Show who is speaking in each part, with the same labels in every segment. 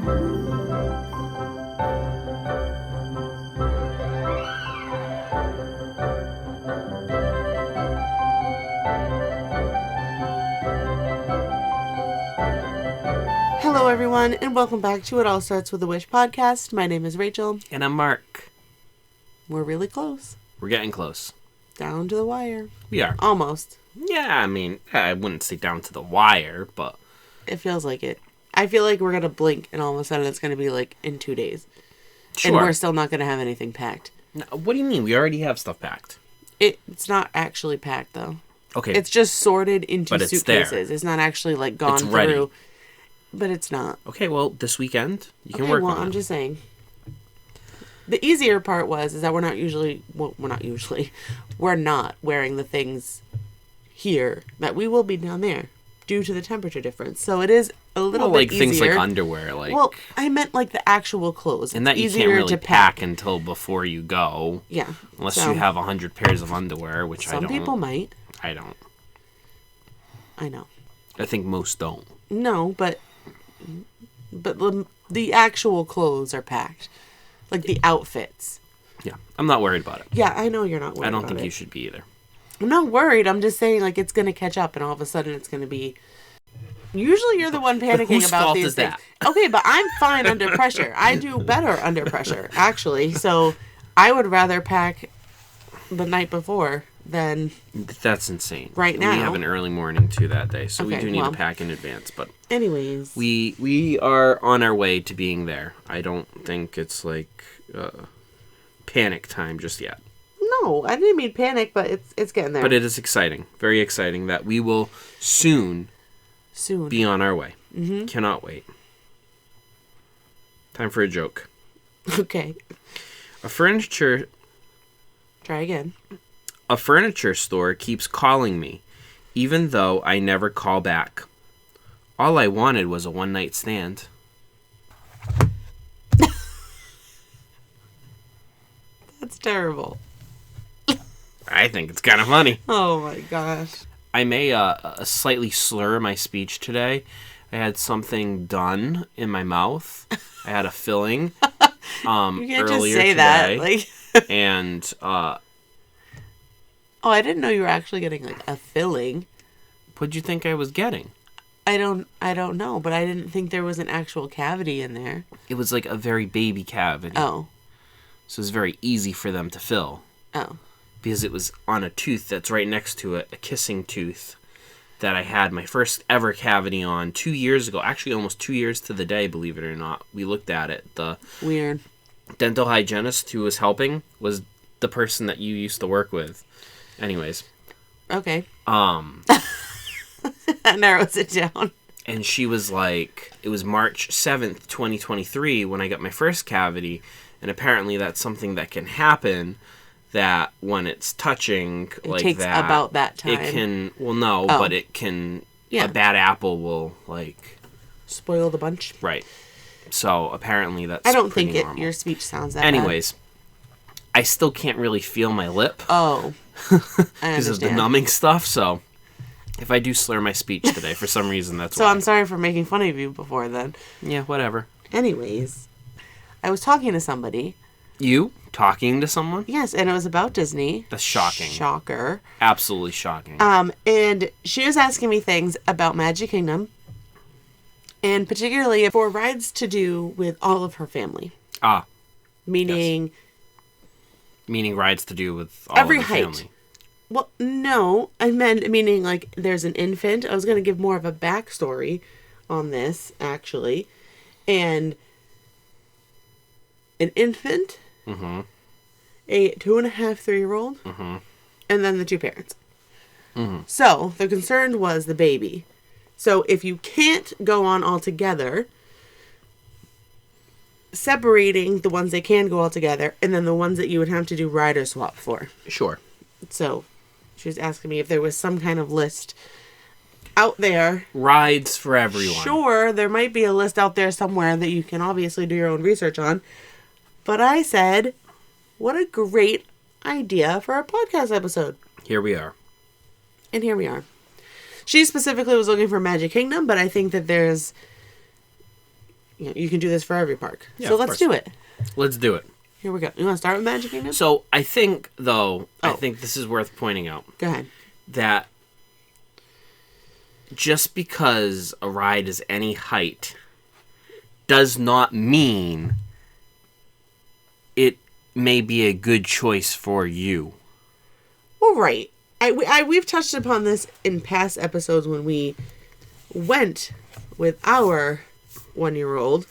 Speaker 1: Hello, everyone, and welcome back to It All Starts With a Wish podcast. My name is Rachel.
Speaker 2: And I'm Mark.
Speaker 1: We're really close.
Speaker 2: We're getting close.
Speaker 1: Down to the wire.
Speaker 2: We are.
Speaker 1: Almost.
Speaker 2: Yeah, I mean, I wouldn't say down to the wire, but...
Speaker 1: It feels like it. I feel like we're going to blink, and all of a sudden it's going to be like in 2 days.
Speaker 2: Sure.
Speaker 1: And we're still not going to have anything packed.
Speaker 2: No, what do you mean? We already have stuff packed.
Speaker 1: It's not actually packed, though.
Speaker 2: Okay.
Speaker 1: It's just sorted into
Speaker 2: but it's
Speaker 1: suitcases.
Speaker 2: there.
Speaker 1: It's not actually, like, gone
Speaker 2: It's
Speaker 1: through.
Speaker 2: ready.
Speaker 1: But it's not.
Speaker 2: Okay, well, this weekend, you can work on it.
Speaker 1: I'm just saying. The easier part is that we're not wearing the things here that we will be down there due to the temperature difference. So it is a little bit easier.
Speaker 2: Things like underwear, like...
Speaker 1: Well, I meant like the actual clothes.
Speaker 2: And that you can't really pack until before you go.
Speaker 1: Yeah.
Speaker 2: Unless you have 100 pairs of underwear, which I don't.
Speaker 1: Some people might.
Speaker 2: I don't.
Speaker 1: I know.
Speaker 2: I think most don't.
Speaker 1: No, but the actual clothes are packed. Like the outfits.
Speaker 2: Yeah, I'm not worried about it.
Speaker 1: Yeah, I know you're not worried about it.
Speaker 2: I don't think you should be either.
Speaker 1: I'm not worried. I'm just saying, like, it's going to catch up, and all of a sudden it's going to be... Usually you're the one panicking about these things. Okay, but I'm fine under pressure. I do better under pressure, actually. So I would rather pack the night before than...
Speaker 2: That's insane.
Speaker 1: Right now.
Speaker 2: We have an early morning too that day, so we do need to pack in advance. But
Speaker 1: anyways.
Speaker 2: We are on our way to being there. I don't think it's like panic time just yet.
Speaker 1: No, I didn't mean panic, but it's getting there.
Speaker 2: But it is exciting. Very exciting that we will soon be on our way. Mm-hmm. Cannot wait. Time for a joke.
Speaker 1: Okay. Try again.
Speaker 2: A furniture store keeps calling me, even though I never call back. All I wanted was a one-night stand.
Speaker 1: That's terrible.
Speaker 2: I think it's kind of funny.
Speaker 1: Oh my gosh.
Speaker 2: I may slightly slur my speech today. I had something done in my mouth. I had a filling
Speaker 1: you can't
Speaker 2: earlier
Speaker 1: just say
Speaker 2: today.
Speaker 1: That. Like
Speaker 2: and
Speaker 1: oh, I didn't know you were actually getting like a filling.
Speaker 2: What'd you think I was getting?
Speaker 1: I don't know, but I didn't think there was an actual cavity in there.
Speaker 2: It was like a very baby cavity.
Speaker 1: Oh.
Speaker 2: So it was very easy for them to fill.
Speaker 1: Oh.
Speaker 2: Because it was on a tooth that's right next to it, a kissing tooth that I had my first ever cavity on 2 years ago. Actually, almost 2 years to the day, believe it or not. We looked at it. The
Speaker 1: weird
Speaker 2: dental hygienist who was helping was the person that you used to work with. Anyways.
Speaker 1: Okay. That narrows it down.
Speaker 2: And she was like, it was March 7th, 2023 when I got my first cavity. And apparently that's something that can happen, that when it's touching like
Speaker 1: takes
Speaker 2: that.
Speaker 1: About that time.
Speaker 2: It can, well, no, but it can, a bad apple will like...
Speaker 1: spoil the bunch.
Speaker 2: Right. So apparently that's
Speaker 1: I don't
Speaker 2: pretty
Speaker 1: think
Speaker 2: normal.
Speaker 1: Your speech sounds that
Speaker 2: Anyways, I still can't really feel my lip.
Speaker 1: Oh. I understand.
Speaker 2: Because of the numbing stuff, so if I do slur my speech today, for some reason, that's
Speaker 1: so
Speaker 2: why.
Speaker 1: I'm sorry for making fun of you before then.
Speaker 2: Yeah, whatever.
Speaker 1: Anyways, I was talking to somebody.
Speaker 2: You? Talking to someone?
Speaker 1: Yes, and it was about Disney.
Speaker 2: That's shocking.
Speaker 1: Shocker.
Speaker 2: Absolutely shocking.
Speaker 1: And she was asking me things about Magic Kingdom, and particularly for rides to do with all of her family.
Speaker 2: Ah.
Speaker 1: Meaning...
Speaker 2: Yes. Meaning rides to do with all
Speaker 1: every
Speaker 2: of the
Speaker 1: height.
Speaker 2: family.
Speaker 1: Well, no, I meant meaning like there's an infant. I was going to give more of a backstory on this, actually. And an infant,
Speaker 2: Mm-hmm.
Speaker 1: a 2.5, 3-year-old,
Speaker 2: Mm-hmm.
Speaker 1: and then the two parents.
Speaker 2: Mm-hmm.
Speaker 1: So the concern was the baby. So if you can't go on all together, separating the ones that can go all together and then the ones that you would have to do rider swap for.
Speaker 2: Sure.
Speaker 1: So she was asking me if there was some kind of list out there.
Speaker 2: Rides for everyone.
Speaker 1: Sure, there might be a list out there somewhere that you can obviously do your own research on. But I said, what a great idea for a podcast episode.
Speaker 2: Here we are.
Speaker 1: And here we are. She specifically was looking for Magic Kingdom, but I think that there's, you can do this for every park.
Speaker 2: Yeah,
Speaker 1: so let's do it.
Speaker 2: Let's do it.
Speaker 1: Here we go. You want to start with Magic Kingdom?
Speaker 2: So I think, though, I think this is worth pointing out.
Speaker 1: Go ahead.
Speaker 2: That just because a ride is any height does not mean it may be a good choice for you.
Speaker 1: Well, right. We've touched upon this in past episodes when we went with our 1-year-old.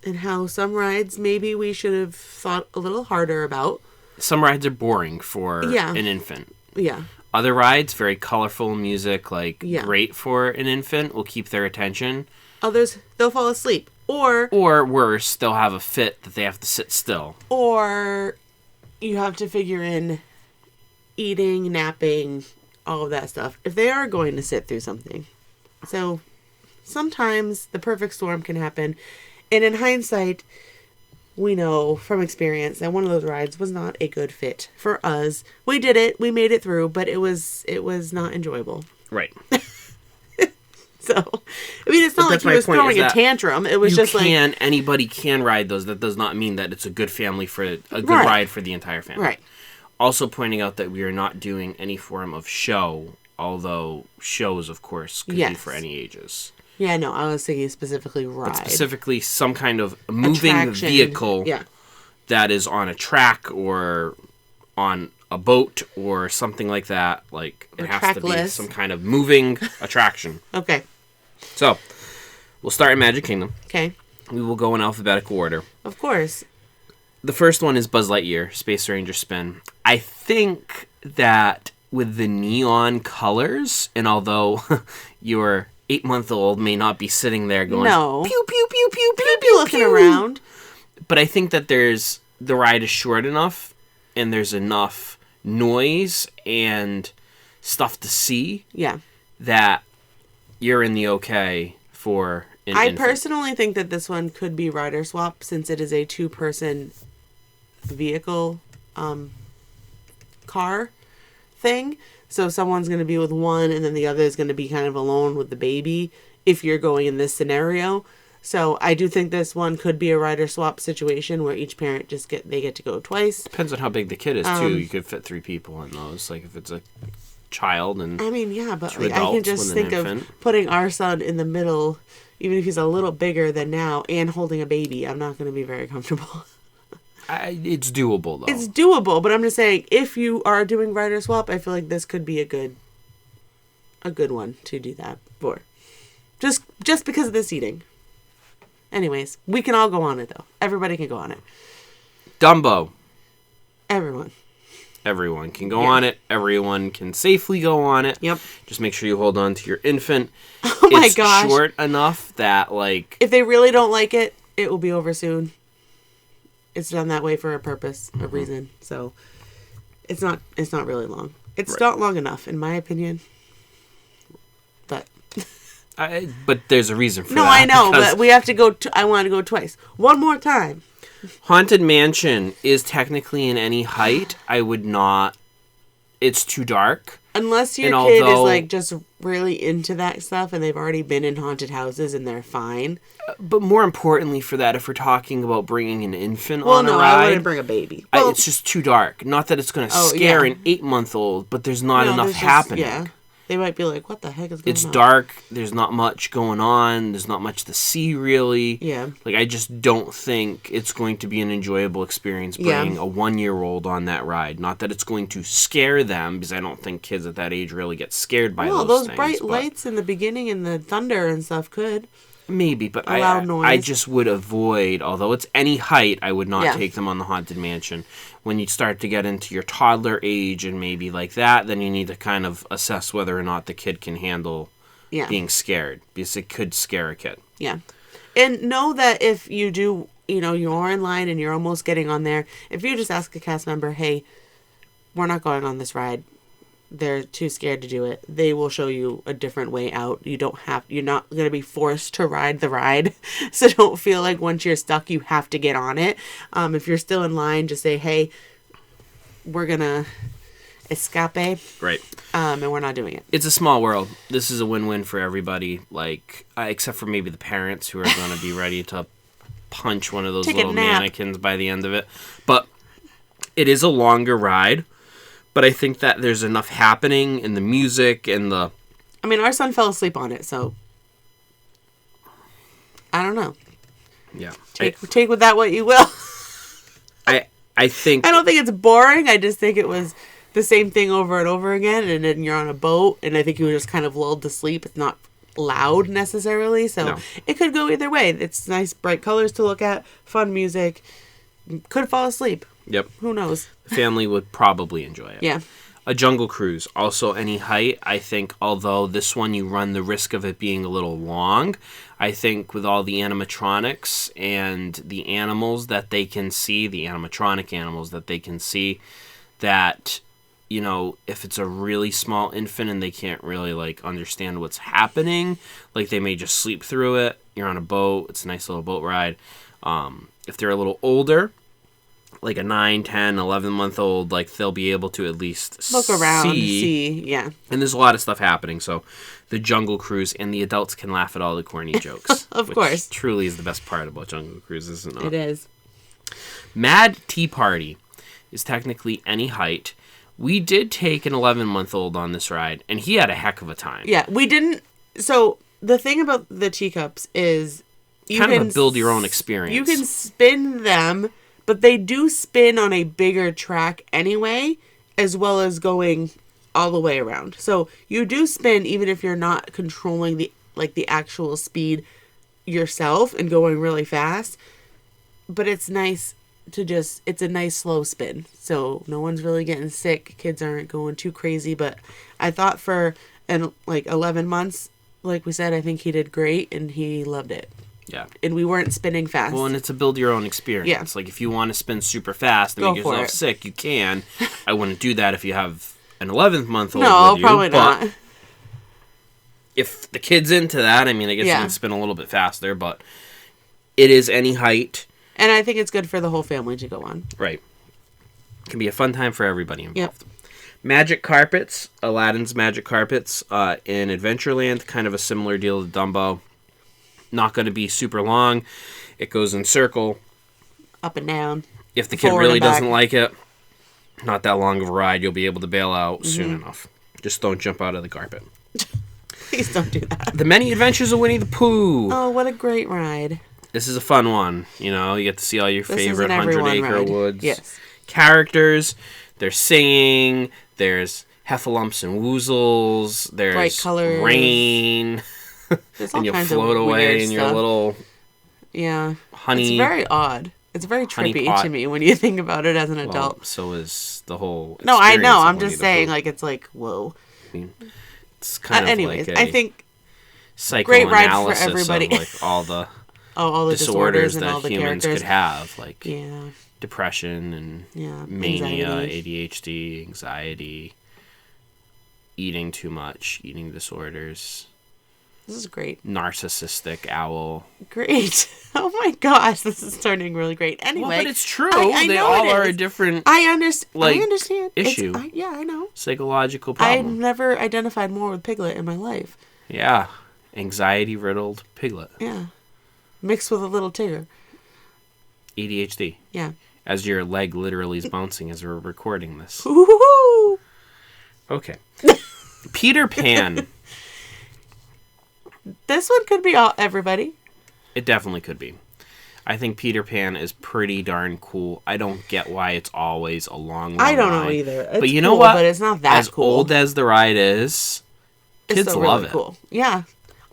Speaker 1: And how some rides maybe we should have thought a little harder about.
Speaker 2: Some rides are boring for an infant.
Speaker 1: Yeah.
Speaker 2: Other rides, very colorful music, great for an infant, will keep their attention.
Speaker 1: Others, they'll fall asleep. Or
Speaker 2: worse, they'll have a fit that they have to sit still.
Speaker 1: Or you have to figure in eating, napping, all of that stuff, if they are going to sit through something. So sometimes the perfect storm can happen. And in hindsight, we know from experience that one of those rides was not a good fit for us. We did it. We made it through, but it was not enjoyable.
Speaker 2: Right.
Speaker 1: So, I mean, it's not like he was throwing a tantrum. It was just
Speaker 2: anybody can ride those. That does not mean that it's a good ride for the entire family.
Speaker 1: Right.
Speaker 2: Also pointing out that we are not doing any form of show, although shows, of course, could be for any ages.
Speaker 1: Yeah, no, I was thinking specifically ride.
Speaker 2: But specifically some kind of moving vehicle that is on a track or on a boat or something like that. Like, it has to be some kind of moving attraction.
Speaker 1: Okay.
Speaker 2: So, we'll start in Magic Kingdom.
Speaker 1: Okay.
Speaker 2: We will go in alphabetical order.
Speaker 1: Of course.
Speaker 2: The first one is Buzz Lightyear, Space Ranger Spin. I think that with the neon colors, and although your 8-month-old may not be sitting there going, pew, pew, pew, pew, pew, pew,
Speaker 1: looking around.
Speaker 2: But I think that the ride is short enough, and there's enough noise and stuff to see that you're in the okay for an infant.
Speaker 1: Personally think that this one could be rider swap since it is a 2-person vehicle car thing. So someone's going to be with one and then the other is going to be kind of alone with the baby if you're going in this scenario. So I do think this one could be a rider swap situation where each parent they get to go twice.
Speaker 2: Depends on how big the kid is too. You could fit 3 people in those. Like if it's a child and
Speaker 1: I mean, yeah, but like, I can just think of putting our son in the middle, even if he's a little bigger than now, and holding a baby. I'm not going to be very comfortable.
Speaker 2: It's doable though.
Speaker 1: It's doable, but I'm just saying if you are doing rider swap, I feel like this could be a good one to do that for. Just because of the seating. Anyways, we can all go on it though. Everybody can go on it.
Speaker 2: Dumbo.
Speaker 1: Everyone
Speaker 2: can go on it. Everyone can safely go on it.
Speaker 1: Yep.
Speaker 2: Just make sure you hold on to your infant.
Speaker 1: Oh my gosh.
Speaker 2: It's short enough that like
Speaker 1: if they really don't like it, it will be over soon. It's done that way for a purpose, a reason. So it's not really long. It's not long enough, in my opinion. But
Speaker 2: but there's a reason for that.
Speaker 1: No, I know, but we have to go. I want to go twice. One more time.
Speaker 2: Haunted Mansion is technically in any height. I would not. It's too dark.
Speaker 1: Unless your kid is like just really into that stuff and they've already been in haunted houses and they're fine.
Speaker 2: But more importantly for that, if we're talking about bringing an infant on a ride...
Speaker 1: I wouldn't bring a baby.
Speaker 2: It's just too dark. Not that it's going to scare an 8-month-old, but there's not enough happening.
Speaker 1: They might be like, what the heck is going on?
Speaker 2: It's dark. There's not much going on. There's not much to see, really.
Speaker 1: Yeah.
Speaker 2: Like, I just don't think it's going to be an enjoyable experience bringing a 1-year-old on that ride. Not that it's going to scare them, because I don't think kids at that age really get scared by those things.
Speaker 1: Well, those bright lights in the beginning and the thunder and stuff could.
Speaker 2: Maybe, but I just would avoid, although it's any height, I would not take them on the Haunted Mansion. When you start to get into your toddler age and maybe like that, then you need to kind of assess whether or not the kid can handle being scared, because it could scare a kid.
Speaker 1: Yeah. And know that if you do, you're in line and you're almost getting on there, if you just ask a cast member, hey, we're not going on this ride, they're too scared to do it, they will show you a different way out. You're not going to be forced to ride the ride. So don't feel like once you're stuck, you have to get on it. If you're still in line, just say, hey, escape.
Speaker 2: Right.
Speaker 1: And we're not doing it.
Speaker 2: It's a small world. This is a win-win for everybody. Like, except for maybe the parents who are going to be ready to punch one of those little mannequins by the end of it. But it is a longer ride. But I think that there's enough happening in the music and the...
Speaker 1: I mean, our son fell asleep on it, so... I don't know.
Speaker 2: Yeah.
Speaker 1: Take with that what you will.
Speaker 2: I think...
Speaker 1: I don't think it's boring. I just think it was the same thing over and over again, and then you're on a boat, and I think you were just kind of lulled to sleep. It's not loud necessarily, so It could go either way. It's nice, bright colors to look at, fun music. Could fall asleep.
Speaker 2: Yep.
Speaker 1: Who knows?
Speaker 2: The family would probably enjoy it.
Speaker 1: Yeah.
Speaker 2: A Jungle Cruise, also any height. I think, although this one you run the risk of it being a little long, I think with all the animatronics and the animals that they can see, the animatronic animals that they can see, that, you know, if it's a really small infant and they can't really, like, understand what's happening, like, they may just sleep through it. You're on a boat. It's a nice little boat ride. If they're a little older, like a 9, 10, 11-month-old, like, they'll be able to at least
Speaker 1: look around, see, yeah.
Speaker 2: And there's a lot of stuff happening, so the Jungle Cruise, and the adults can laugh at all the corny jokes.
Speaker 1: Of course.
Speaker 2: Truly is the best part about Jungle Cruise, isn't it?
Speaker 1: It is.
Speaker 2: Mad Tea Party is technically any height. We did take an 11-month-old on this ride, and he had a heck of a time.
Speaker 1: Yeah, we didn't... So, the thing about the teacups is...
Speaker 2: You kind of a build-your-own experience.
Speaker 1: You can spin them... But they do spin on a bigger track anyway, as well as going all the way around. So you do spin even if you're not controlling the actual speed yourself and going really fast. But it's nice to it's a nice slow spin. So no one's really getting sick. Kids aren't going too crazy. But I thought for 11 months, like we said, I think he did great and he loved it.
Speaker 2: Yeah.
Speaker 1: And we weren't spinning fast.
Speaker 2: Well, and it's a build-your-own experience.
Speaker 1: Yeah.
Speaker 2: Like, if you want to spin super fast and make yourself sick, you can. I wouldn't do that if you have an 11-month-old with you.
Speaker 1: Probably not.
Speaker 2: If the kid's into that, I mean, I guess you can spin a little bit faster, but it is any height.
Speaker 1: And I think it's good for the whole family to go on.
Speaker 2: Right. It can be a fun time for everybody involved.
Speaker 1: Yep.
Speaker 2: Magic Carpets, Aladdin's Magic Carpets in Adventureland, kind of a similar deal to Dumbo. Not going to be super long. It goes in circle.
Speaker 1: Up and down.
Speaker 2: If the kid really doesn't like it, not that long of a ride, you'll be able to bail out soon enough. Just don't jump out of the carpet.
Speaker 1: Please don't do that.
Speaker 2: The Many Adventures of Winnie the Pooh.
Speaker 1: Oh, what a great ride.
Speaker 2: This is a fun one. You know, you get to see all your favorite 100-acre woods.
Speaker 1: Yes.
Speaker 2: Characters. There's singing. There's heffalumps and woozles. There's
Speaker 1: bright colors.
Speaker 2: Rain. And you float away in your little honey.
Speaker 1: It's very odd. It's very trippy to me when you think about it as an adult.
Speaker 2: Well, so is the whole
Speaker 1: No, I know. I'm just saying, like, it's like, whoa.
Speaker 2: I mean, it's kind of
Speaker 1: anyways,
Speaker 2: like
Speaker 1: I think
Speaker 2: great ride for everybody. Of, like, all the
Speaker 1: all the disorders
Speaker 2: that
Speaker 1: and all the
Speaker 2: humans
Speaker 1: characters
Speaker 2: could have, like depression and mania, ADHD, anxiety, eating too much, eating disorders.
Speaker 1: This is great.
Speaker 2: Narcissistic owl.
Speaker 1: Great. Oh my gosh, this is turning really great. Anyway.
Speaker 2: Well, but it's true. They all are a different
Speaker 1: I understand.
Speaker 2: Issue.
Speaker 1: I know.
Speaker 2: Psychological problem.
Speaker 1: I've never identified more with Piglet in my life.
Speaker 2: Yeah. Anxiety-riddled Piglet.
Speaker 1: Yeah. Mixed with a little Tigger.
Speaker 2: ADHD.
Speaker 1: Yeah.
Speaker 2: As your leg literally is bouncing as we're recording this.
Speaker 1: Ooh.
Speaker 2: Okay. Peter Pan.
Speaker 1: This one could be everybody.
Speaker 2: It definitely could be. I think Peter Pan is pretty darn cool. I don't get why it's always a long
Speaker 1: I don't
Speaker 2: ride.
Speaker 1: Know either. It's
Speaker 2: but you know what?
Speaker 1: But it's not that
Speaker 2: as
Speaker 1: cool.
Speaker 2: As old as the ride is, kids
Speaker 1: still
Speaker 2: love
Speaker 1: really
Speaker 2: it.
Speaker 1: Cool. Yeah.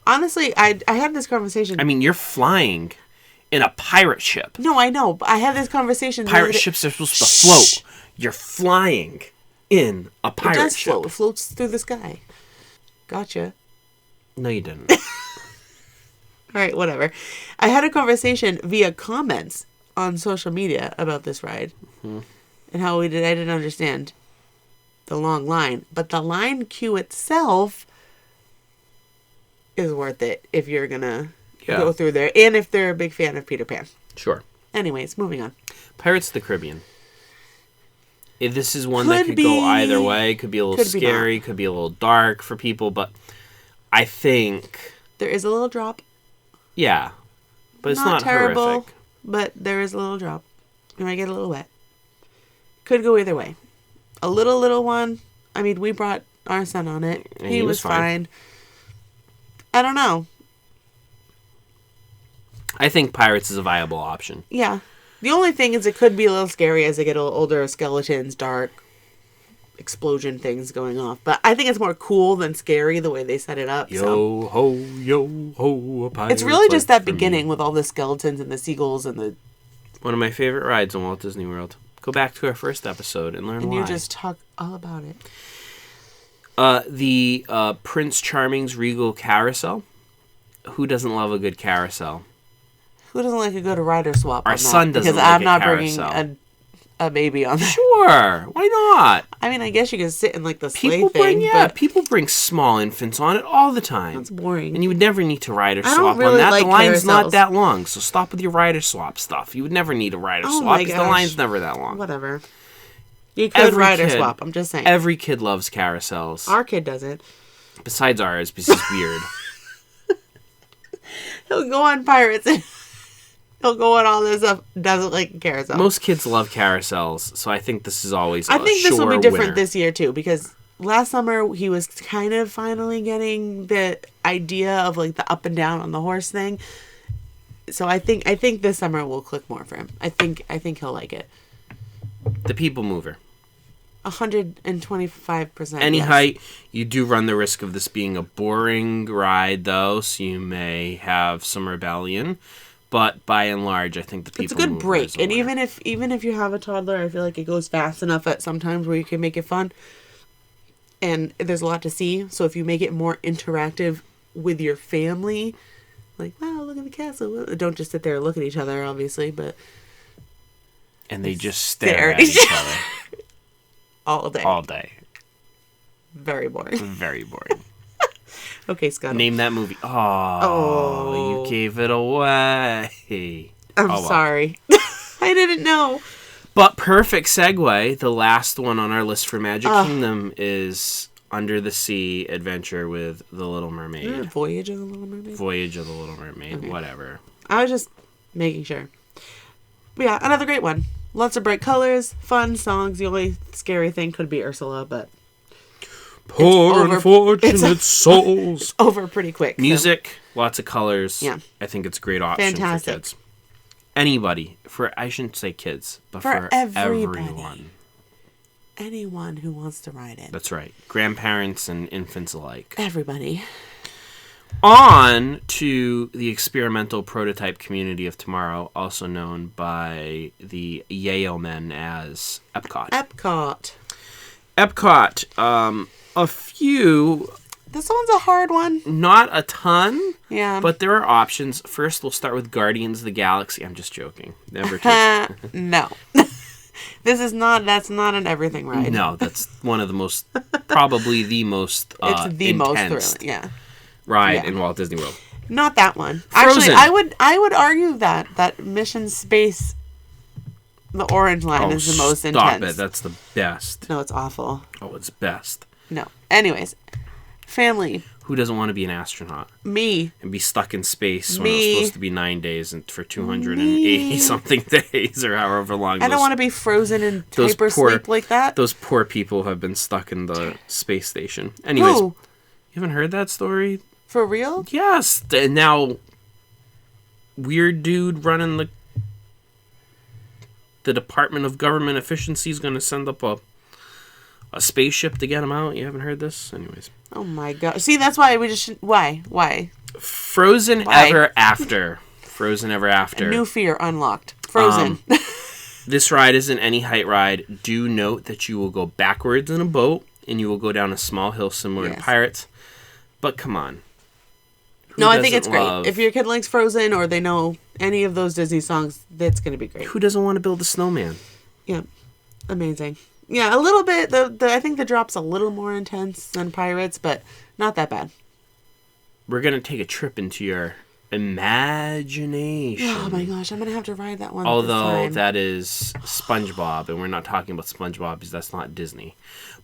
Speaker 1: Honestly, I had this conversation.
Speaker 2: I mean, you're flying in a pirate ship.
Speaker 1: No, I know. But I had this conversation.
Speaker 2: Pirate ships are supposed to float. You're flying in a pirate ship.
Speaker 1: Float. It floats through the sky. Gotcha.
Speaker 2: No, you didn't.
Speaker 1: All right, whatever. I had a conversation via comments on social media about this ride and how I didn't understand the long line. But the line queue itself is worth it if you're going to go through there. And if they're a big fan of Peter Pan.
Speaker 2: Sure.
Speaker 1: Anyways, moving on.
Speaker 2: Pirates of the Caribbean. This is one that could go either way. It could be a little scary, could be a little dark for people, but I think...
Speaker 1: There is a little drop.
Speaker 2: Yeah. But it's not terrible, horrific.
Speaker 1: But there is a little drop. You might get a little wet. Could go either way. A little one. I mean, we brought our son on it. He was fine. I don't know.
Speaker 2: I think Pirates is a viable option.
Speaker 1: Yeah. The only thing is it could be a little scary as they get a little older. Skeletons, dark, explosion things going off. But I think it's more cool than scary the way they set it up.
Speaker 2: Yo ho, a pirate.
Speaker 1: It's really just that beginning with all the skeletons and the seagulls and the...
Speaker 2: One of my favorite rides in Walt Disney World. Go back to our first episode and learn why.
Speaker 1: And you just talk all about it.
Speaker 2: The Prince Charming's Regal Carousel. Who doesn't love a good carousel?
Speaker 1: Who doesn't like a good rider swap?
Speaker 2: Our son doesn't like a carousel. Because I'm not
Speaker 1: bringing a baby on that.
Speaker 2: Sure. Why not?
Speaker 1: I mean, I guess you could sit in like the sleigh thing.
Speaker 2: But people bring small infants on it all the time.
Speaker 1: That's boring.
Speaker 2: And you would never need to rider swap on that. The line's not that long, so stop with your rider swap stuff. You would never need a rider swap because the line's never that long.
Speaker 1: Whatever. You could rider swap. I'm just saying.
Speaker 2: Every kid loves carousels.
Speaker 1: Our kid doesn't.
Speaker 2: Besides ours, because he's weird.
Speaker 1: He'll go on Pirates and he'll go on all this stuff. Doesn't like carousel.
Speaker 2: Most kids love carousels, so I think this is always
Speaker 1: I think this will be different this year too, because last summer he was kind of finally getting the idea of like the up and down on the horse thing. So I think this summer will click more for him. I think he'll like it.
Speaker 2: The People Mover.
Speaker 1: 125%.
Speaker 2: Any height, you do run the risk of this being a boring ride, though, so you may have some rebellion. But by and large, I think the People Mover.
Speaker 1: It's a good break, and even if you have a toddler, I feel like it goes fast enough at sometimes where you can make it fun. And there's a lot to see, so if you make it more interactive with your family, like, wow, look at the castle. Don't just sit there and look at each other, obviously, but.
Speaker 2: And they just stare at each other.
Speaker 1: All day.
Speaker 2: All day.
Speaker 1: Very boring.
Speaker 2: Very boring.
Speaker 1: Okay, Scott.
Speaker 2: Name that movie. Oh, you gave it away.
Speaker 1: I'm sorry. I didn't know.
Speaker 2: But perfect segue. The last one on our list for Magic Kingdom is Under the Sea Adventure with the Little Mermaid.
Speaker 1: Voyage of the Little Mermaid?
Speaker 2: Voyage of the Little Mermaid. Okay. Whatever.
Speaker 1: I was just making sure. But yeah, another great one. Lots of bright colors, fun songs. The only scary thing could be Ursula, but...
Speaker 2: Poor unfortunate souls.
Speaker 1: It's over pretty quick.
Speaker 2: Music, lots of colors.
Speaker 1: Yeah.
Speaker 2: I think it's a great option for kids. Anybody. I shouldn't say kids, but for everyone.
Speaker 1: Anyone who wants to ride it.
Speaker 2: That's right. Grandparents and infants alike.
Speaker 1: Everybody.
Speaker 2: On to the experimental prototype community of tomorrow, also known by the Yale men as Epcot. Epcot. A few.
Speaker 1: This one's a hard one.
Speaker 2: Not a ton.
Speaker 1: Yeah.
Speaker 2: But there are options. First, we'll start with Guardians of the Galaxy. I'm just joking. Never take.
Speaker 1: No. That's not an everything ride.
Speaker 2: No, that's one of the most, probably the most
Speaker 1: it's the
Speaker 2: intense
Speaker 1: most thrilling, yeah.
Speaker 2: Ride in Walt Disney World.
Speaker 1: Not that one.
Speaker 2: Frozen.
Speaker 1: Actually, I would argue that Mission Space, the orange line, is the most intense.
Speaker 2: Stop it. That's the best.
Speaker 1: No, it's awful.
Speaker 2: Oh, it's best.
Speaker 1: No. Anyways, family.
Speaker 2: Who doesn't want to be an astronaut?
Speaker 1: Me.
Speaker 2: And be stuck in space when it's supposed to be 9 days and for 280-something days or however long.
Speaker 1: I don't want to be frozen in hypersleep like that.
Speaker 2: Those poor people have been stuck in the space station. Anyways, you haven't heard that story?
Speaker 1: For real?
Speaker 2: Yes. And now, weird dude running the Department of Government Efficiency is going to send up a spaceship to get him out. You haven't heard this? Anyways.
Speaker 1: Oh my god. See, that's why we just Why?
Speaker 2: Frozen Ever After. Frozen Ever After.
Speaker 1: A new fear unlocked. Frozen.
Speaker 2: This ride isn't any height ride. Do note that you will go backwards in a boat and you will go down a small hill similar to Pirates. But come on.
Speaker 1: No, I think it's great. If your kid likes Frozen or they know any of those Disney songs, that's going to be great.
Speaker 2: Who doesn't want to build a snowman?
Speaker 1: Yeah. Amazing. Yeah, a little bit. I think the drop's a little more intense than Pirates, but not that bad.
Speaker 2: We're going to take a trip into your Imagination.
Speaker 1: Oh my gosh, I'm going to have to ride that one.
Speaker 2: Although that is SpongeBob, and we're not talking about SpongeBob because that's not Disney.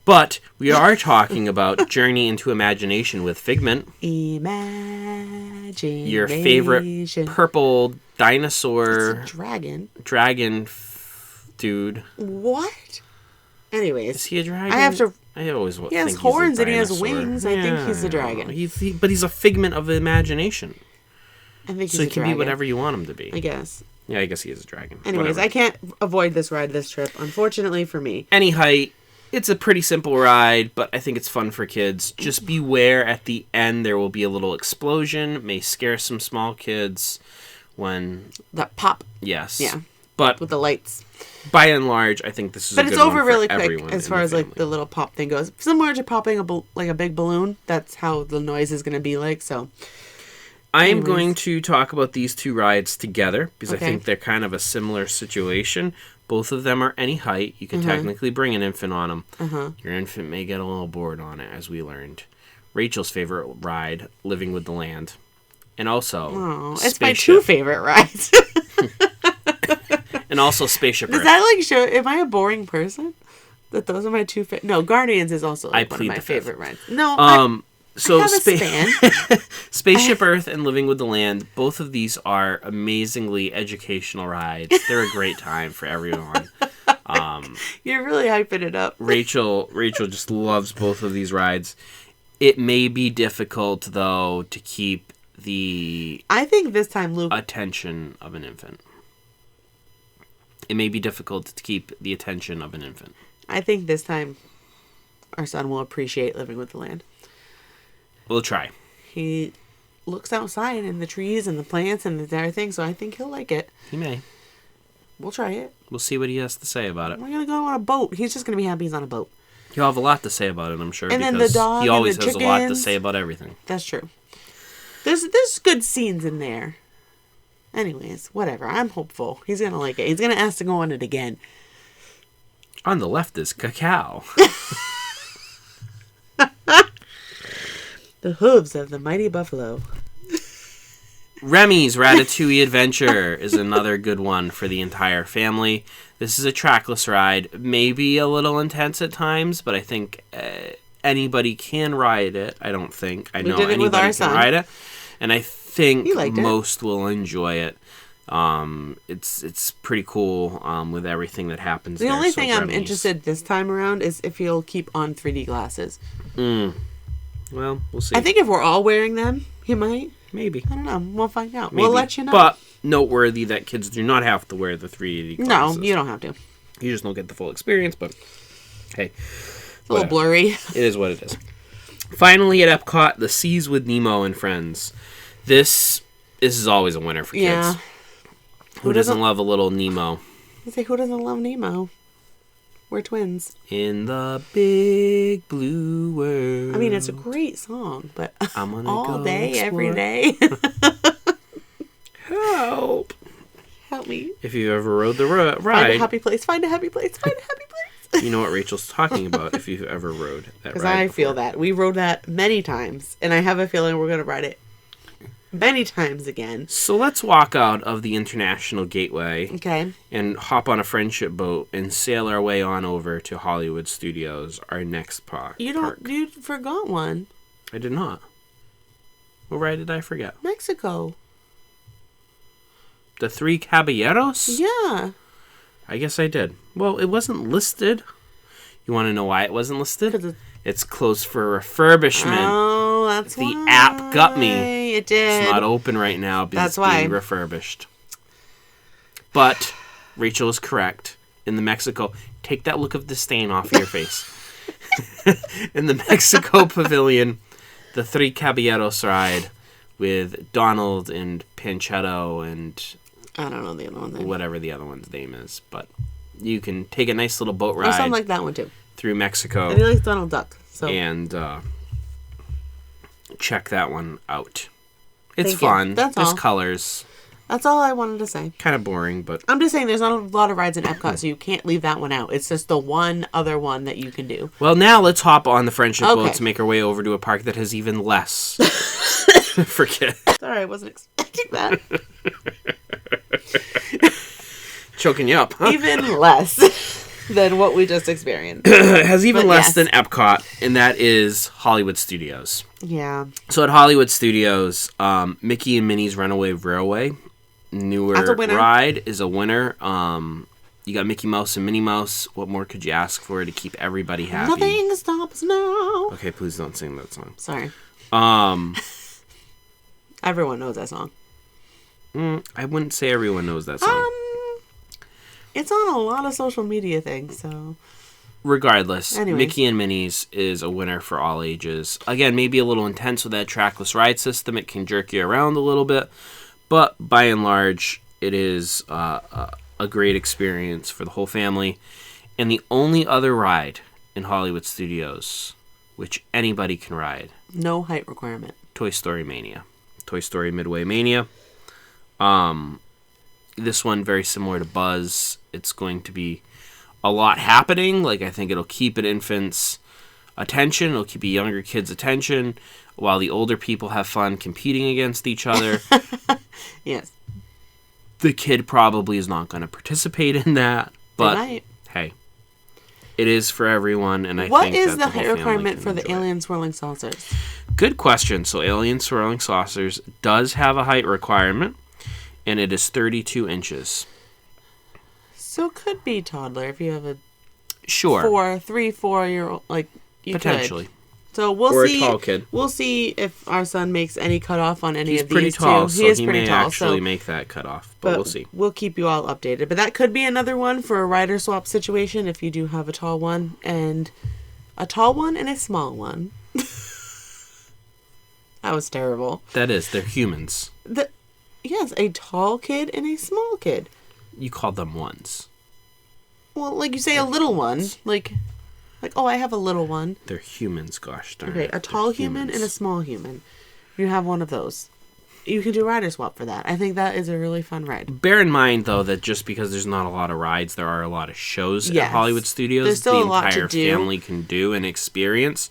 Speaker 2: But we are talking about Journey into Imagination with Figment.
Speaker 1: Imagination.
Speaker 2: Your favorite purple dinosaur.
Speaker 1: It's a dragon.
Speaker 2: Dude.
Speaker 1: What? Anyways.
Speaker 2: Is he a dragon?
Speaker 1: I have to...
Speaker 2: I always think
Speaker 1: he has horns and he has wings. I think he's a dragon.
Speaker 2: But he's a figment of imagination.
Speaker 1: I think he's
Speaker 2: so he can be whatever you want him to be.
Speaker 1: I guess.
Speaker 2: Yeah, I guess he is a dragon.
Speaker 1: Anyways, whatever. I can't avoid this ride this trip, unfortunately for me.
Speaker 2: Any height. It's a pretty simple ride, but I think it's fun for kids. Just beware at the end there will be a little explosion. It may scare some small kids when...
Speaker 1: That pop.
Speaker 2: Yes.
Speaker 1: Yeah.
Speaker 2: But
Speaker 1: with the lights.
Speaker 2: By and large, I think this is a good one.
Speaker 1: But it's over really quick
Speaker 2: everyone
Speaker 1: as far as like the little pop thing goes. Similar to popping a big balloon. That's how the noise is going to be like, so...
Speaker 2: I am going to talk about these two rides together because I think they're kind of a similar situation. Both of them are any height. You can technically bring an infant on them. Your infant may get a little bored on it, as we learned. Rachel's favorite ride, Living with the Land. And also,
Speaker 1: it's my two favorite rides.
Speaker 2: And also Spaceship Earth.
Speaker 1: Does that like show, am I a boring person? That those are my two favorite... No, Guardians is also like one of my favorite rides. No,
Speaker 2: So Spaceship Earth and Living with the Land, both of these are amazingly educational rides. They're a great time for everyone.
Speaker 1: You're really hyping it up.
Speaker 2: Rachel just loves both of these rides. It may be difficult though to keep the
Speaker 1: I think this time Luke
Speaker 2: attention of an infant. It may be difficult to keep the attention of an infant.
Speaker 1: I think this time our son will appreciate Living with the Land.
Speaker 2: We'll try.
Speaker 1: He looks outside in the trees and the plants and the everything, so I think he'll like it.
Speaker 2: He may.
Speaker 1: We'll try it.
Speaker 2: We'll see what he has to say about it.
Speaker 1: We're going to go on a boat. He's just going to be happy he's on a boat.
Speaker 2: He'll have a lot to say about it, I'm sure.
Speaker 1: And then the dog
Speaker 2: he always
Speaker 1: and the
Speaker 2: has
Speaker 1: chickens.
Speaker 2: a lot to say about everything.
Speaker 1: That's true. There's good scenes in there. Anyways, whatever. I'm hopeful. He's going to like it. He's going to ask to go on it again.
Speaker 2: On the left is cacao.
Speaker 1: The hooves of the mighty buffalo.
Speaker 2: Remy's Ratatouille Adventure is another good one for the entire family. This is a trackless ride. Maybe a little intense at times, but I think anybody can ride it. I don't think. I know anybody can ride it. And I think most will enjoy it. It's pretty cool with everything that happens there.
Speaker 1: The only thing I'm interested this time around is if he'll keep on 3D glasses.
Speaker 2: Well, we'll see.
Speaker 1: I think if we're all wearing them, he might.
Speaker 2: Maybe.
Speaker 1: I don't know. We'll find out.
Speaker 2: Maybe.
Speaker 1: We'll let you know.
Speaker 2: But noteworthy that kids do not have to wear the 3D glasses.
Speaker 1: No, you don't have to.
Speaker 2: You just don't get the full experience, but hey.
Speaker 1: It's a little blurry.
Speaker 2: It is what it is. Finally at Epcot, The Seas with Nemo and Friends. This is always a winner for kids.
Speaker 1: Yeah.
Speaker 2: Who doesn't love a little Nemo?
Speaker 1: I say, who doesn't love Nemo? We're twins.
Speaker 2: In the big blue world.
Speaker 1: I mean, it's a great song, but
Speaker 2: I'm gonna
Speaker 1: all
Speaker 2: go
Speaker 1: day,
Speaker 2: explore.
Speaker 1: every day.
Speaker 2: Help
Speaker 1: me.
Speaker 2: If you ever rode the ride.
Speaker 1: Find a happy place. Find a happy place. Find a happy place.
Speaker 2: You know what Rachel's talking about if you've ever rode that ride.
Speaker 1: Because I feel that. We rode that many times, and I have a feeling we're going to ride it many times again.
Speaker 2: So let's walk out of the International Gateway.
Speaker 1: Okay.
Speaker 2: And hop on a friendship boat and sail our way on over to Hollywood Studios, our next park.
Speaker 1: You forgot one.
Speaker 2: I did not. What ride did I forget?
Speaker 1: Mexico.
Speaker 2: The Three Caballeros?
Speaker 1: Yeah.
Speaker 2: I guess I did. Well, it wasn't listed. You want to know why it wasn't listed? It's closed for refurbishment.
Speaker 1: Oh, that's
Speaker 2: why. The app got me.
Speaker 1: It did.
Speaker 2: It's not open right now because it's being refurbished. But Rachel is correct. In the Mexico, take that look of disdain off of your face. In the Mexico Pavilion, the Three Caballeros ride with Donald and Panchetto and
Speaker 1: I don't know the other one's name.
Speaker 2: Whatever the other one's name is, but you can take a nice little boat ride.
Speaker 1: I sound like that one too.
Speaker 2: Through Mexico.
Speaker 1: And he likes Donald Duck. So.
Speaker 2: And check that one out. It's fun.
Speaker 1: That's
Speaker 2: There's
Speaker 1: all.
Speaker 2: Colors.
Speaker 1: That's all I wanted to say.
Speaker 2: Kind of boring, but...
Speaker 1: I'm just saying there's not a lot of rides in Epcot, so you can't leave that one out. It's just the one other one that you can do.
Speaker 2: Well, now let's hop on the friendship boat to make our way over to a park that has even less for kids.
Speaker 1: Sorry, I wasn't expecting that.
Speaker 2: Choking you up, huh?
Speaker 1: Even less than what we just experienced.
Speaker 2: It has even less than Epcot, and that is Hollywood Studios.
Speaker 1: Yeah.
Speaker 2: So at Hollywood Studios, Mickey and Minnie's Runaway Railway, newer ride, is a winner. You got Mickey Mouse and Minnie Mouse. What more could you ask for to keep everybody happy?
Speaker 1: Nothing stops now.
Speaker 2: Okay, please don't sing that song.
Speaker 1: Sorry. Everyone knows that song.
Speaker 2: I wouldn't say everyone knows that song.
Speaker 1: It's on a lot of social media things, so...
Speaker 2: Regardless, Mickey and Minnie's is a winner for all ages. Again, maybe a little intense with that trackless ride system. It can jerk you around a little bit. But by and large, it is a great experience for the whole family. And the only other ride in Hollywood Studios, which anybody can ride...
Speaker 1: No height requirement.
Speaker 2: Toy Story Mania. Toy Story Midway Mania. This one, very similar to Buzz. It's going to be a lot happening. Like, I think it'll keep an infant's attention. It'll keep a younger kid's attention while the older people have fun competing against each other.
Speaker 1: Yes.
Speaker 2: The kid probably is not going to participate in that. But, hey, it is for everyone. And
Speaker 1: what is the height requirement for the Alien Swirling Saucers?
Speaker 2: Good question. So, Alien Swirling Saucers does have a height requirement. And it is 32 inches. So
Speaker 1: it could be toddler if you have a 4-year-old, like you
Speaker 2: potentially.
Speaker 1: Could. So we'll see.
Speaker 2: Or a tall kid.
Speaker 1: We'll see if our son makes any cutoff on any of these.
Speaker 2: He's pretty tall,
Speaker 1: too.
Speaker 2: So he may actually make that cutoff. But we'll see.
Speaker 1: We'll keep you all updated. But that could be another one for a rider swap situation if you do have a tall one and a small one. That was terrible.
Speaker 2: That is. They're humans.
Speaker 1: Yes, a tall kid and a small kid.
Speaker 2: You call them ones.
Speaker 1: Well, like you say, a little one. Like, oh, I have a little one.
Speaker 2: They're humans, gosh darn it.
Speaker 1: Okay, a tall human and a small human. You have one of those. You can do rider swap for that. I think that is a really fun ride.
Speaker 2: Bear in mind, though, that just because there's not a lot of rides, there are a lot of shows at Hollywood Studios.
Speaker 1: There's still
Speaker 2: the
Speaker 1: a lot
Speaker 2: entire
Speaker 1: to do.
Speaker 2: family can do and experience.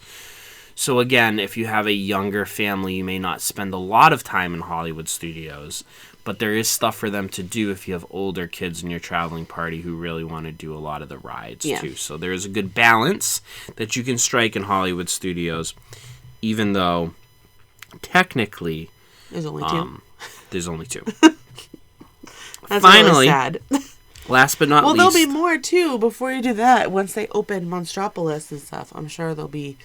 Speaker 2: So again, if you have a younger family, you may not spend a lot of time in Hollywood Studios, but there is stuff for them to do if you have older kids in your traveling party who really want to do a lot of the rides too. So there is a good balance that you can strike in Hollywood Studios, even though technically
Speaker 1: there's only two.
Speaker 2: There's only two.
Speaker 1: That's finally really sad.
Speaker 2: Last but not least.
Speaker 1: Well, there'll be more too before you do that. Once they open Monstropolis and stuff, I'm sure there'll be.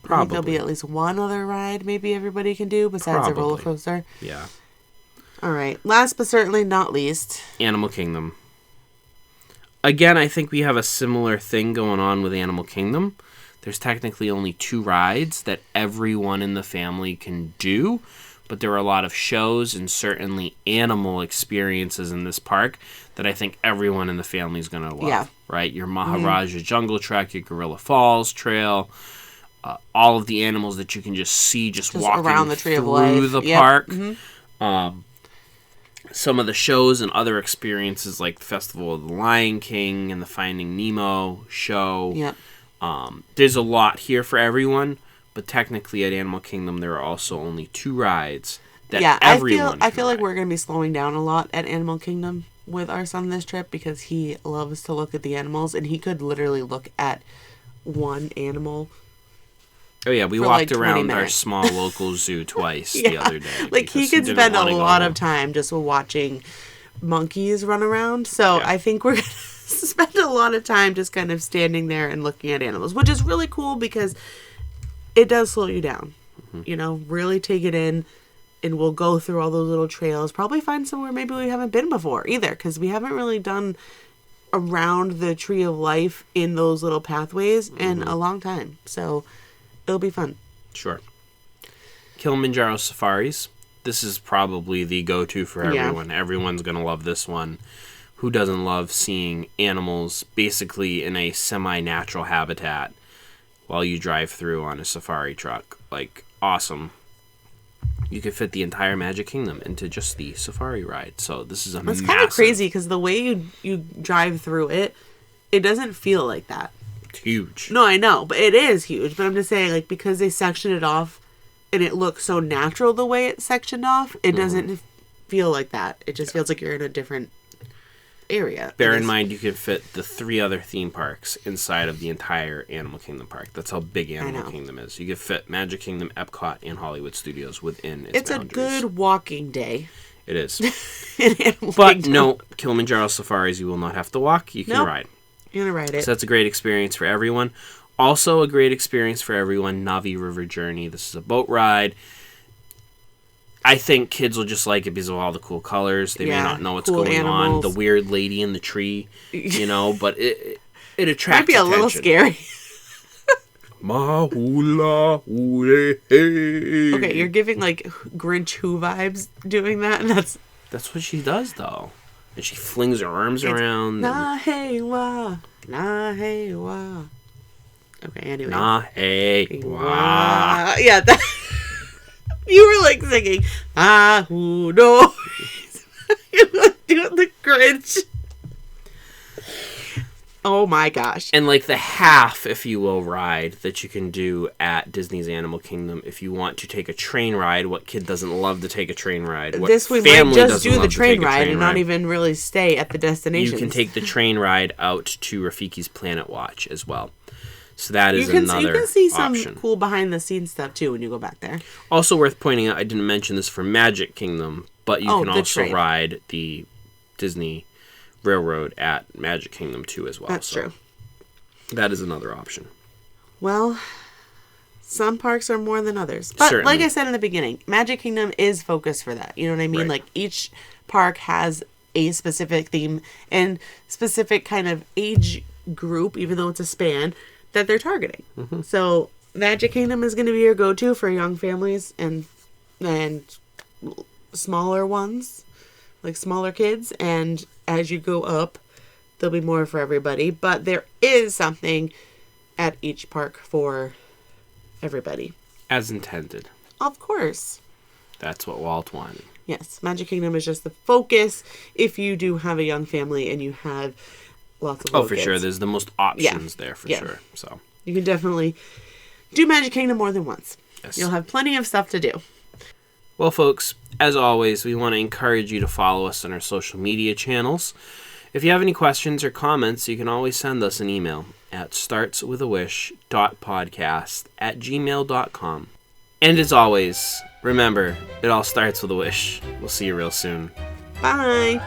Speaker 1: Probably. I think there'll be at least one other ride maybe everybody can do besides a roller coaster.
Speaker 2: Yeah.
Speaker 1: All right. Last but certainly not least.
Speaker 2: Animal Kingdom. Again, I think we have a similar thing going on with Animal Kingdom. There's technically only 2 rides that everyone in the family can do. But there are a lot of shows and certainly animal experiences in this park that I think everyone in the family is going to love. Yeah. Right? Your Maharaja Jungle Trek, your Gorilla Falls Trail. All of the animals that you can just see just walking around the Tree of Life through the park. Mm-hmm. Some of the shows and other experiences like the Festival of the Lion King and the Finding Nemo show. Yep. There's a lot here for everyone, but technically at Animal Kingdom there are also only 2 rides that everyone
Speaker 1: I feel like we're going to be slowing down a lot at Animal Kingdom with our son this trip because he loves to look at the animals and he could literally look at one animal.
Speaker 2: Oh, yeah, we walked around our small local zoo twice the other day.
Speaker 1: Like, he could spend a lot of time just watching monkeys run around. So I think we're going to spend a lot of time just kind of standing there and looking at animals, which is really cool because it does slow you down. Mm-hmm. You know, really take it in, and we'll go through all those little trails. Probably find somewhere maybe we haven't been before either because we haven't really done around the Tree of Life in those little pathways in a long time. So... it'll be fun.
Speaker 2: Sure. Kilimanjaro Safaris. This is probably the go-to for everyone. Yeah. Everyone's going to love this one. Who doesn't love seeing animals basically in a semi-natural habitat while you drive through on a safari truck? Like, awesome. You could fit the entire Magic Kingdom into just the safari ride. So this is
Speaker 1: It's kind of crazy because the way you drive through it, it doesn't feel like that.
Speaker 2: Huge.
Speaker 1: No, I know, but it is huge. But I'm just saying, like, because they section it off and it looks so natural the way it's sectioned off, it doesn't feel like that. It just feels like you're in a different area.
Speaker 2: Bear in mind, you can fit the 3 other theme parks inside of the entire Animal Kingdom park. That's how big Animal Kingdom is. You can fit Magic Kingdom, Epcot, and Hollywood Studios within its boundaries.
Speaker 1: It's a good walking day.
Speaker 2: It is. But no, Kilimanjaro Safaris, you will not have to walk. You can ride.
Speaker 1: You're going to ride it.
Speaker 2: So that's a great experience for everyone. Also a great experience for everyone, Navi River Journey. This is a boat ride. I think kids will just like it because of all the cool colors. They may not know what's going on. The weird lady in the tree, but it attracts
Speaker 1: might be a little scary.
Speaker 2: Mahula hule hey.
Speaker 1: Okay, you're giving like Grinch Who vibes doing that, and
Speaker 2: that's what she does though. And she flings her arms around.
Speaker 1: Nah hey wah, nah hey wah. Okay, anyway.
Speaker 2: Nah hey wah.
Speaker 1: Yeah, that. You were like singing, who knows? You were doing the Grinch. Oh my gosh.
Speaker 2: And like the half, if you will, ride that you can do at Disney's Animal Kingdom. If you want to take a train ride, what kid doesn't love to take a train ride? What
Speaker 1: this we might just do the train ride and not even really stay at the destination.
Speaker 2: You can take the train ride out to Rafiki's Planet Watch as well. So that is another option. You can see some
Speaker 1: cool behind-the-scenes stuff, too, when you go back there.
Speaker 2: Also worth pointing out, I didn't mention this for Magic Kingdom, but you can also ride the Disney Railroad at Magic Kingdom, too, as well.
Speaker 1: That's true.
Speaker 2: That is another option.
Speaker 1: Well, some parks are more than others. But certainly, like I said in the beginning, Magic Kingdom is focused for that. You know what I mean? Right. Like, each park has a specific theme and specific kind of age group, even though it's a span, that they're targeting. Mm-hmm. So Magic Kingdom is going to be your go-to for young families and smaller ones, like smaller kids. And as you go up, there'll be more for everybody. But there is something at each park for everybody.
Speaker 2: As intended.
Speaker 1: Of course.
Speaker 2: That's what Walt wanted.
Speaker 1: Yes. Magic Kingdom is just the focus if you do have a young family and you have lots of little
Speaker 2: for kids. Sure. There's the most options there for sure. So
Speaker 1: you can definitely do Magic Kingdom more than once. Yes. You'll have plenty of stuff to do.
Speaker 2: Well, folks, as always, we want to encourage you to follow us on our social media channels. If you have any questions or comments, you can always send us an email at startswithawish.podcast@gmail.com. And as always, remember, it all starts with a wish. We'll see you real soon.
Speaker 1: Bye.